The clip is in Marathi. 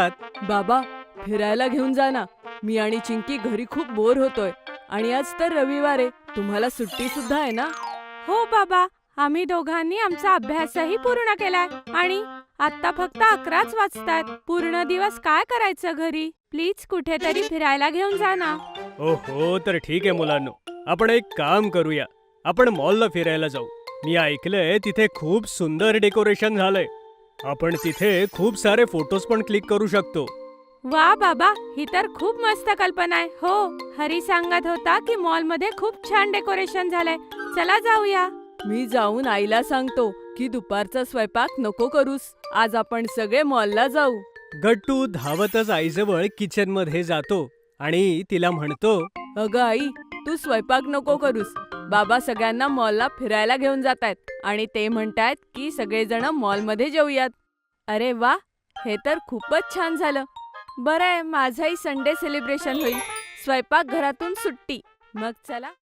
म्हणतात, बाबा, फिरायला घेऊन जा ना. मी आणि चिंकी घरी खूप बोर होतोय आणि आज तर रविवार आहे. तुम्हाला सुट्टी सुद्धा आहे ना? हो बाबा, आम्ही दोघांनी आमचा अभ्यासही पूर्ण केलाय आणि आता फक्त 11च वाजतायत. पूर्ण दिवस काय करायचं घरी? प्लीज कुठेतरी फिरायला घेऊन जा ना. ओहो, तर ठीक आहे मुलांनो. आपण एक काम करूया. आपण मॉलला फिरायला जाऊ. मी ऐकलंय तिथे खूप सुंदर डेकोरेशन झालंय. आपण तिथे खूप सारे फोटोज पण क्लिक करू शकतो. वा बाबा, ही तर खूप मस्त कल्पना आहे. हो, हरी सांगत होता की मॉलमध्ये खूप छान डेकोरेशन झालंय. चला जाऊया. मी जाऊन आईला सांगतो की दुपारचा स्वयंपाक नको करूस. आज आपण सगळे मॉलला जाऊ. गट्टू धावतच आईजवळ किचन मध्ये जातो आणि तिला म्हणतो, अगं आई, तू स्वयंपाक नको करूस. बाबा सगळ्यांना मॉलला फिरायला घेऊन जातायत आणि ते म्हणतायत की सगळेजण मॉलमध्ये जेऊयात. अरे वा, हे तर खूपच छान झालं. बरं आहे, माझाही संडे सेलिब्रेशन होईल. स्वयंपाक घरातून सुट्टी. मग चला.